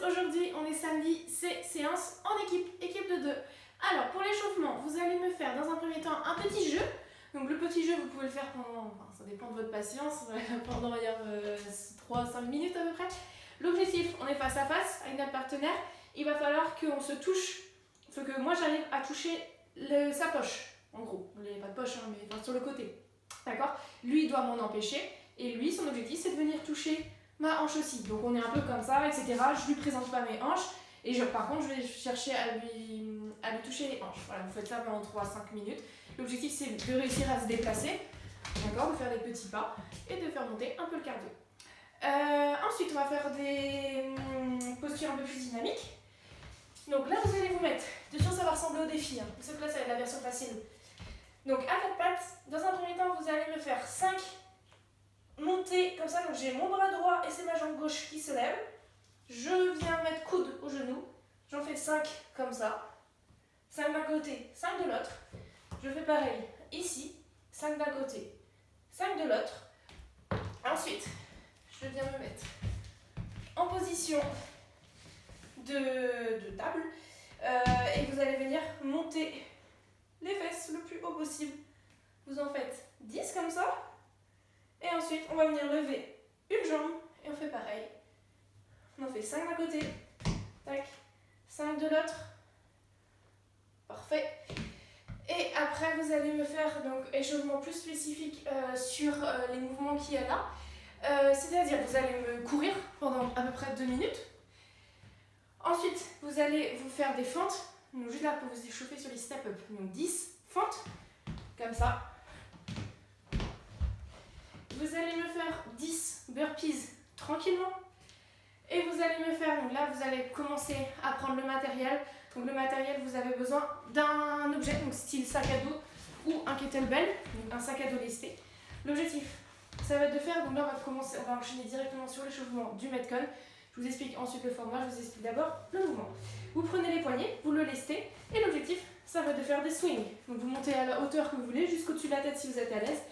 Aujourd'hui on est samedi, c'est séance en équipe de 2. Alors pour l'échauffement, vous allez me faire dans un premier temps un petit jeu. Donc le petit jeu vous pouvez le faire pendant, ça dépend de votre patience, pendant 3-5 minutes à peu près. L'objectif, on est face à face avec notre partenaire, il va falloir qu'on se touche, il faut que moi j'arrive à toucher sa poche, en gros. Il n'y a pas de poche, hein, mais enfin, sur le côté. D'accord? Lui doit m'en empêcher et lui son objectif c'est de venir toucher ma hanche aussi. Donc on est un peu comme ça, etc. Je lui présente pas mes hanches et par contre je vais chercher à lui toucher les hanches. Voilà, vous faites ça pendant 3-5 minutes. L'objectif c'est de réussir à se déplacer, d'accord, de faire des petits pas et de faire monter un peu le cardio. Ensuite on va faire des postures un peu plus dynamiques. Donc là vous allez vous mettre, de sûr ça va ressembler au défi, hein. Sauf que là c'est la version facile. Donc à quatre pattes, dans un premier temps vous allez me faire 5 montées comme ça, donc j'ai mon bras droit et c'est ma jambe gauche qui se lève. Je viens mettre coude au genou, j'en fais 5 comme ça. 5 d'un côté, 5 de l'autre. Je fais pareil ici, 5 d'un côté, 5 de l'autre. Ensuite, je viens me mettre en position de table et vous allez venir monter les fesses le plus haut possible. Vous en faites 10 comme ça. Et ensuite, on va venir lever une jambe et on fait pareil. On en fait 5 d'un côté, tac, 5 de l'autre. Parfait. Et après, vous allez me faire donc échauffement plus spécifique sur les mouvements qu'il y a là. C'est-à-dire, vous allez me courir pendant à peu près 2 minutes. Ensuite, vous allez vous faire des fentes. Donc juste là pour vous échauffer sur les step-up. Donc 10 fentes, comme ça. Vous allez me faire 10 burpees tranquillement. Et vous allez me faire, donc là vous allez commencer à prendre le matériel. Donc le matériel, vous avez besoin d'un objet, donc style sac à dos ou un kettlebell, donc un sac à dos lesté. L'objectif, ça va être de faire, donc là on va enchaîner directement sur l'échauffement du Metcon. Je vous explique ensuite le format, je vous explique d'abord le mouvement. Vous prenez les poignets, vous le lestez et l'objectif, ça va être de faire des swings. Donc vous montez à la hauteur que vous voulez, jusqu'au-dessus de la tête si vous êtes à l'aise.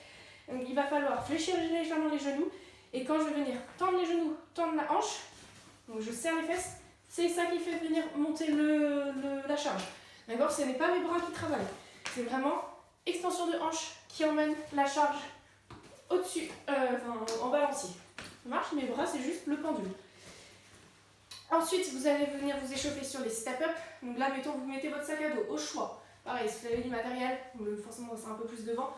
Donc il va falloir fléchir légèrement les genoux et quand je vais venir tendre les genoux, tendre la hanche, donc je serre les fesses, c'est ça qui fait venir monter la charge. D'accord? Ce n'est pas mes bras qui travaillent, c'est vraiment extension de hanche qui emmène la charge au-dessus, en balancier. Ça marche, mes bras c'est juste le pendule. Ensuite vous allez venir vous échauffer sur les step-up. Donc là mettons vous mettez votre sac à dos au choix. Pareil, si vous avez du matériel, forcément c'est un peu plus devant.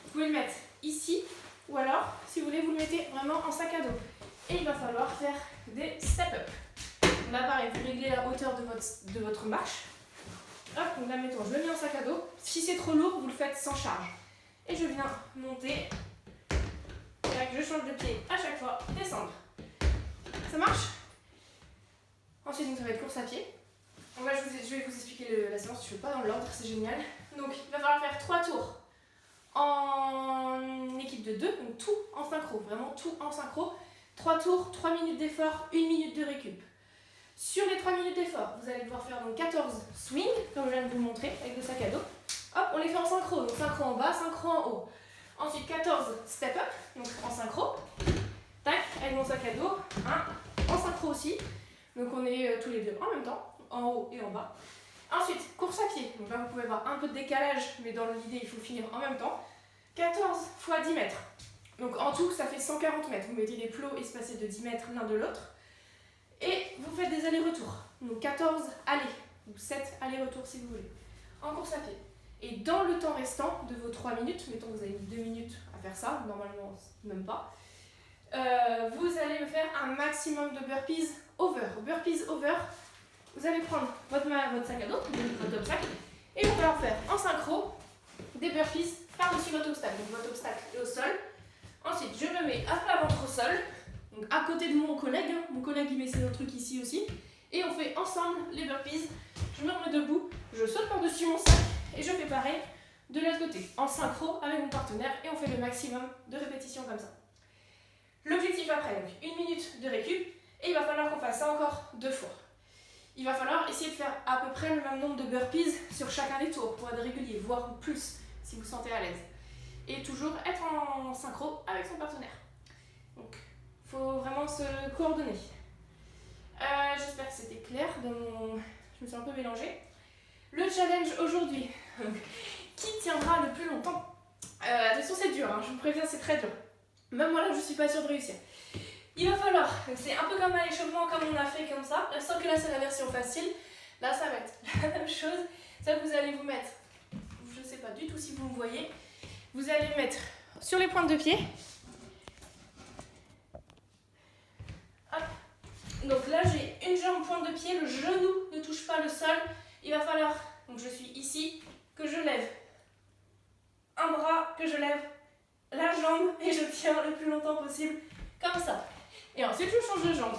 Vous pouvez le mettre ici, ou alors, si vous voulez, vous le mettez vraiment en sac à dos. Et il va falloir faire des step-up. Là, pareil, vous réglez la hauteur de votre marche. Hop, donc là, mettons, je le mets en sac à dos. Si c'est trop lourd, vous le faites sans charge. Et je viens monter. Et là, je change de pied à chaque fois, descendre. Ça marche? Ensuite, donc, ça va être course à pied. Donc là, je vais vous expliquer la séance, je ne fais pas dans l'ordre, c'est génial. Donc, il va falloir faire 3 tours en équipe de 2, donc tout en synchro, vraiment tout en synchro. 3 tours, 3 minutes d'effort, 1 minute de récup. Sur les 3 minutes d'effort, vous allez devoir faire donc 14 swings, comme je viens de vous le montrer, avec le sac à dos. Hop, on les fait en synchro, donc synchro en bas, synchro en haut. Ensuite 14 step-up, donc en synchro. Tac, avec mon sac à dos, en synchro aussi. Donc on est tous les deux en même temps, en haut et en bas. Ensuite, course à pied. Donc là, vous pouvez avoir un peu de décalage, mais dans l'idée, il faut finir en même temps. 14 fois 10 mètres. Donc en tout, ça fait 140 mètres. Vous mettez des plots espacés de 10 mètres l'un de l'autre. Et vous faites des allers-retours. Donc 14 allées, ou 7 allers-retours si vous voulez, en course à pied. Et dans le temps restant de vos 3 minutes, mettons que vous avez 2 minutes à faire ça, normalement même pas, vous allez me faire un maximum de burpees over. Burpees over. Vous allez prendre votre sac à dos, votre obstacle, et vous allez faire en synchro des burpees par-dessus votre obstacle. Donc votre obstacle est au sol. Ensuite, je me mets à plat ventre au sol, donc à côté de mon collègue. Mon collègue il met ses trucs ici aussi. Et on fait ensemble les burpees. Je me remets debout, je saute par-dessus mon sac et je fais pareil de l'autre côté, en synchro avec mon partenaire et on fait le maximum de répétitions comme ça. L'objectif après, donc 1 minute de récup et il va falloir qu'on fasse ça encore 2 fois. Il va falloir essayer de faire à peu près le même nombre de burpees sur chacun des tours pour être régulier, voire plus si vous vous sentez à l'aise. Et toujours être en synchro avec son partenaire. Donc, il faut vraiment se coordonner. J'espère que c'était Je me suis un peu mélangée. Le challenge aujourd'hui, qui tiendra le plus longtemps? Attention, c'est dur, hein, je vous préviens, c'est très dur. Même moi là, je suis pas sûre de réussir. Il va falloir, c'est un peu comme à l'échauffement, comme on a fait comme ça, sauf que là c'est la version facile. Là ça va être la même chose, ça vous allez vous mettre, je sais pas du tout si vous me voyez, vous allez mettre sur les pointes de pied. Hop. Donc là j'ai une jambe pointe de pied, le genou ne touche pas le sol. Il va falloir, donc je suis ici, que je lève un bras, que je lève la jambe et je tiens le plus longtemps possible, comme ça. Et ensuite je change de jambe.